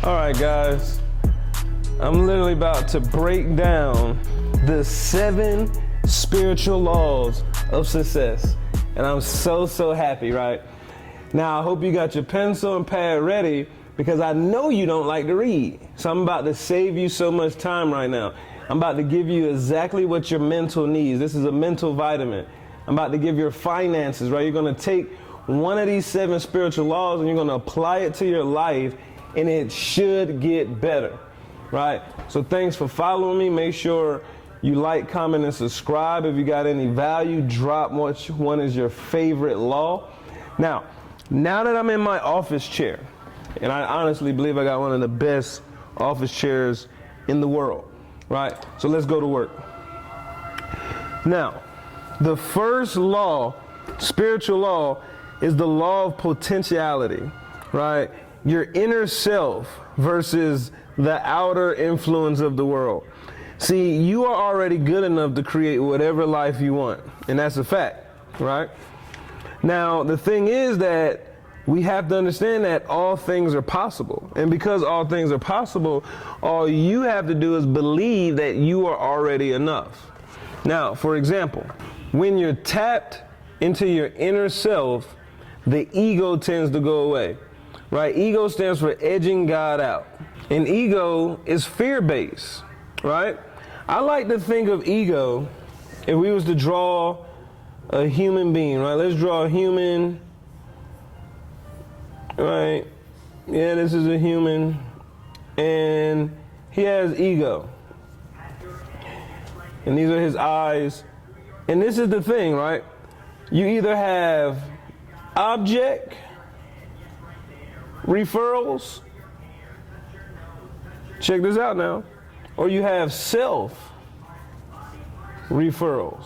All right, guys, I'm literally about to break down the 7 spiritual laws of success. And I'm so happy, right? Now, I hope you got your pencil and pad ready because I know you don't like to read. So I'm about to save you so much time right now. I'm about to give you exactly what your mental needs. This is a mental vitamin. I'm about to give your finances, right? You're going to take one of these 7 spiritual laws and you're going to apply it to your life, and it should get better, right? So thanks for following me. Make sure you like, comment, and subscribe. If you got any value, drop which one is your favorite law. Now that I'm in my office chair, and I honestly believe I got one of the best office chairs in the world, right? So let's go to work. Now, the first law, spiritual law, is the law of potentiality, right? Your inner self versus the outer influence of the world. See, you are already good enough to create whatever life you want, and that's a fact, right? Now, the thing is that we have to understand that all things are possible. And because all things are possible, all you have to do is believe that you are already enough. Now, for example, when you're tapped into your inner self, the ego tends to go away, right? Ego stands for edging God out. And ego is fear-based, right? I like to think of ego, if we was to draw a human being, right? Let's draw a human, right? Yeah, this is a human, and he has ego. And these are his eyes. And this is the thing, right? You either have object referrals, check this out now, or you have self referrals.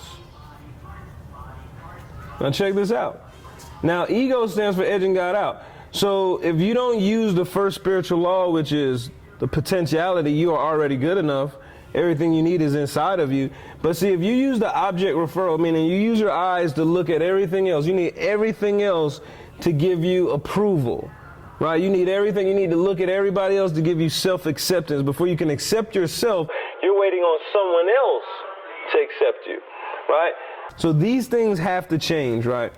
Now check this out. Now ego stands for edging God out. So if you don't use the first spiritual law, which is the potentiality, you are already good enough. Everything you need is inside of you. But see, if you use the object referral, meaning you use your eyes to look at everything else, you need everything else to give you approval, right? You need everything. You need to look at everybody else to give you self-acceptance. Before you can accept yourself, you're waiting on someone else to accept you, right? So these things have to change, right?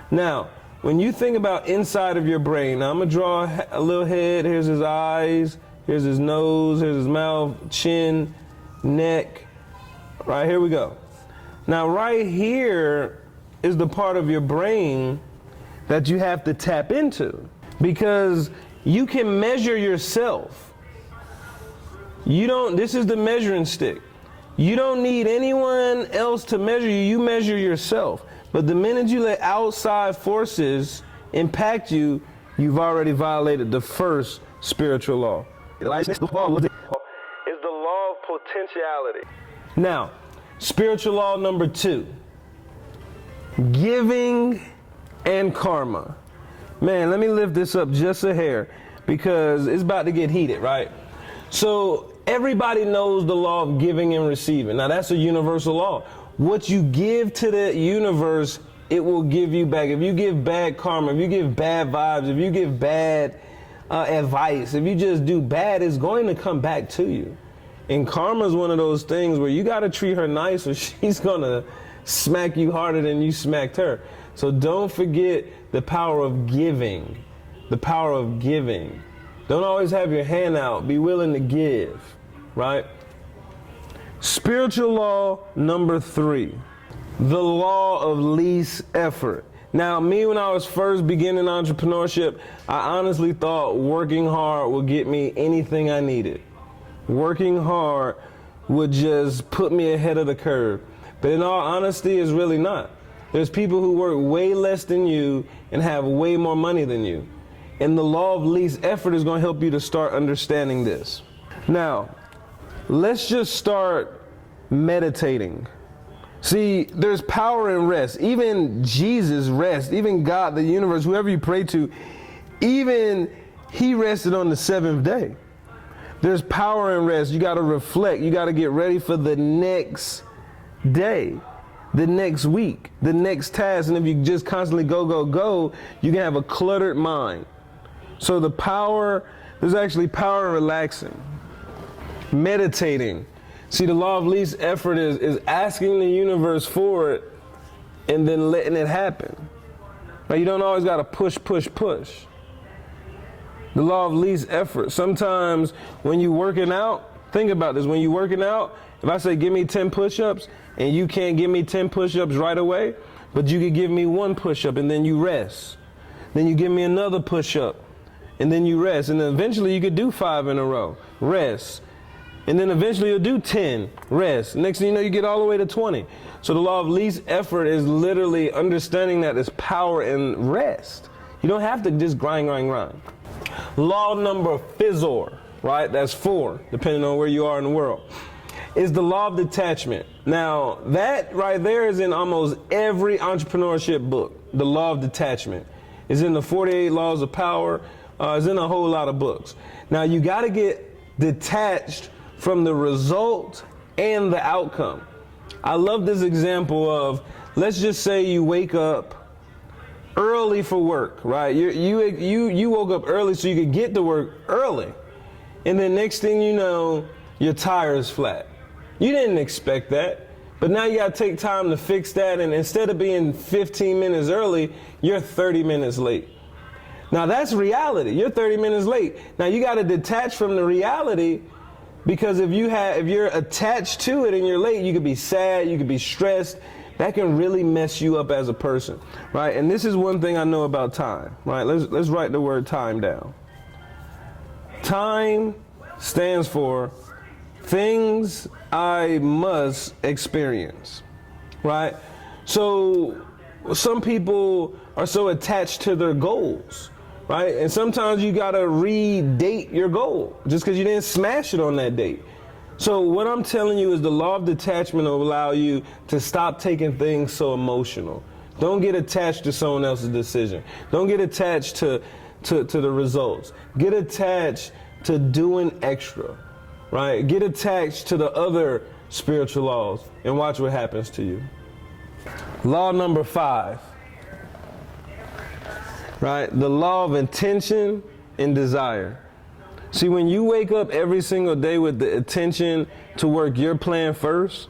Now, when you think about inside of your brain, now I'm going to draw a little head. Here's his eyes. Here's his nose. Here's his mouth, chin, neck. Right, here we go. Now, right here is the part of your brain that you have to tap into, because you can measure yourself. This is the measuring stick. You don't need anyone else to measure you. You measure yourself. But the minute you let outside forces impact you, you've already violated the first spiritual law. Is the law of potentiality. Now, spiritual law number 2, giving and karma. Man, let me lift this up just a hair because it's about to get heated, right? So everybody knows the law of giving and receiving. Now that's a universal law. What you give to the universe, it will give you back. If you give bad karma, if you give bad vibes, if you give bad advice, if you just do bad, it's going to come back to you. And karma is one of those things where you got to treat her nice or she's going to smack you harder than you smacked her. So don't forget the power of giving. The power of giving. Don't always have your hand out. Be willing to give, right? Spiritual law number 3, the law of least effort. Now, me, when I was first beginning entrepreneurship, I honestly thought working hard would get me anything I needed. Working hard would just put me ahead of the curve. But in all honesty, it's really not. There's people who work way less than you and have way more money than you. And the law of least effort is going to help you to start understanding this. Now, let's just start meditating. See, there's power in rest. Even Jesus rests. Even God, the universe, whoever you pray to, even he rested on the 7th day. There's power in rest. You got to reflect. You got to get ready for the next day, the next week, the next task. And if you just constantly go, you can have a cluttered mind. So the power There's actually power in relaxing, meditating. See, the law of least effort is asking the universe for it and then letting it happen. Now, you don't always got to push. The law of least effort. Sometimes when you're working out, think about this. When you're working out, if I say give me 10 push-ups and you can't give me 10 push-ups right away, but you could give me 1 push-up and then you rest. Then you give me another push-up and then you rest. And then eventually you could do 5 in a row, rest. And then eventually you'll do 10, rest. Next thing you know, you get all the way to 20. So the law of least effort is literally understanding that there's power in rest. You don't have to just grind. Law number 4, right? That's 4, depending on where you are in the world, is the law of detachment. Now, that right there is in almost every entrepreneurship book. The law of detachment is in the 48 Laws of Power. It's in a whole lot of books. Now, you got to get detached from the result and the outcome. I love this example of, let's just say you wake up early for work, right? You woke up early so you could get to work early. And then next thing you know, your tire is flat. You didn't expect that, but now you got to take time to fix that. And instead of being 15 minutes early, you're 30 minutes late. Now that's reality. You're 30 minutes late. Now you got to detach from the reality, because if you're attached to it and you're late, you could be sad, you could be stressed. That can really mess you up as a person, right? And this is one thing I know about time, right? Let's write the word time down. Time stands for things I must experience, right? So some people are so attached to their goals, right? And sometimes you gotta redate your goal just because you didn't smash it on that date. So what I'm telling you is the law of detachment will allow you to stop taking things so emotional. Don't get attached to someone else's decision. Don't get attached to the results. Get attached to doing extra, right? Get attached to the other spiritual laws and watch what happens to you. Law number 5, right? The law of intention and desire. See, when you wake up every single day with the intention to work your plan first,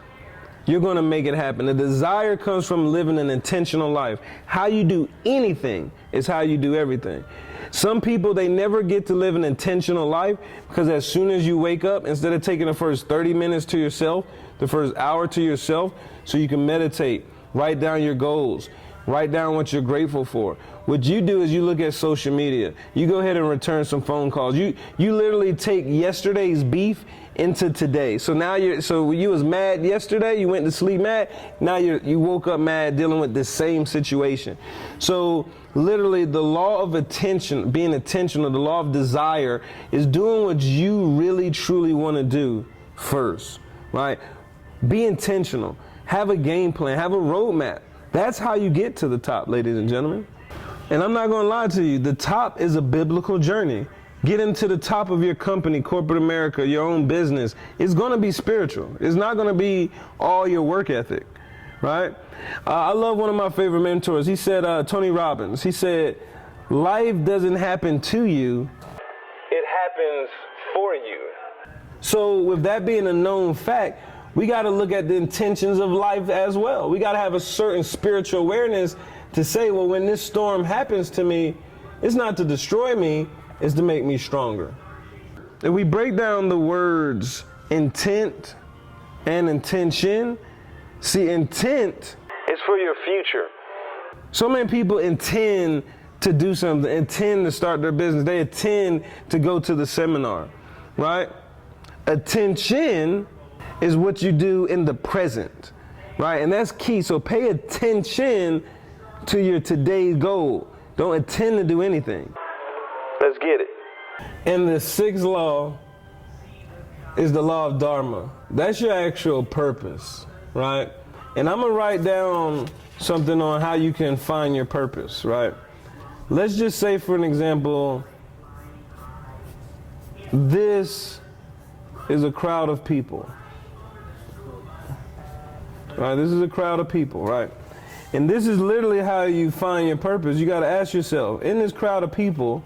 you're going to make it happen. The desire comes from living an intentional life. How you do anything is how you do everything. Some people, they never get to live an intentional life because as soon as you wake up, instead of taking the first 30 minutes to yourself, the first hour to yourself, so you can meditate, write down your goals, write down what you're grateful for. What you do is you look at social media. You go ahead and return some phone calls. You literally take yesterday's beef into today. So now you was mad yesterday, you went to sleep mad, now you woke up mad dealing with the same situation. So literally the law of attention, being intentional, the law of desire is doing what you really truly want to do first, right? Be intentional. Have a game plan, have a roadmap. That's how you get to the top, ladies and gentlemen. And I'm not going to lie to you, the top is a biblical journey. Getting to the top of your company, corporate America, your own business, it's going to be spiritual. It's not going to be all your work ethic, right? I love one of my favorite mentors. He said, Tony Robbins, he said, life doesn't happen to you, it happens for you. So with that being a known fact, we got to look at the intentions of life as well. We got to have a certain spiritual awareness to say, well, when this storm happens to me, it's not to destroy me, it's to make me stronger. If we break down the words intent and intention, see, intent is for your future. So many people intend to do something, intend to start their business, they intend to go to the seminar, right? Attention is what you do in the present, right? And that's key. So pay attention to your today's goal. Don't intend to do anything. Let's get it. And the 6th law is the law of Dharma. That's your actual purpose, right? And I'm going to write down something on how you can find your purpose, right? Let's just say, for an example, this is a crowd of people. Right, this is a crowd of people, right? And this is literally how you find your purpose. You got to ask yourself, in this crowd of people,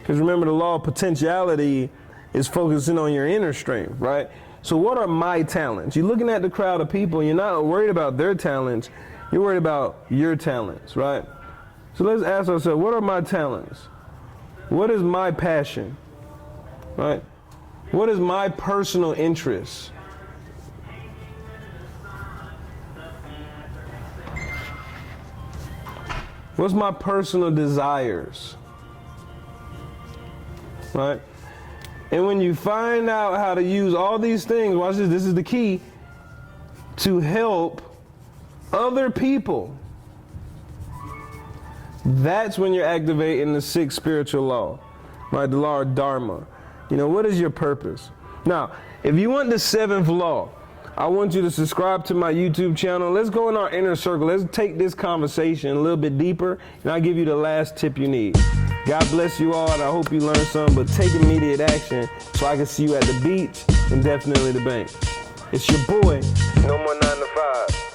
Because remember, the law of potentiality is focusing on your inner strength, right? So what are my talents? You're looking at the crowd of people, you're not worried about their talents, you're worried about your talents, right? So let's ask ourselves, what are my talents? What is my passion, right? What is my personal interest? What's my personal desires? Right? And when you find out how to use all these things, watch this is the key, to help other people, that's when you're activating the sixth spiritual law, right? The law of Dharma. You know, what is your purpose? Now, if you want the seventh law, I want you to subscribe to my YouTube channel. Let's go in our inner circle. Let's take this conversation a little bit deeper, and I'll give you the last tip you need. God bless you all, and I hope you learned something, but take immediate action so I can see you at the beach and definitely the bank. It's your boy, No More 9 to 5.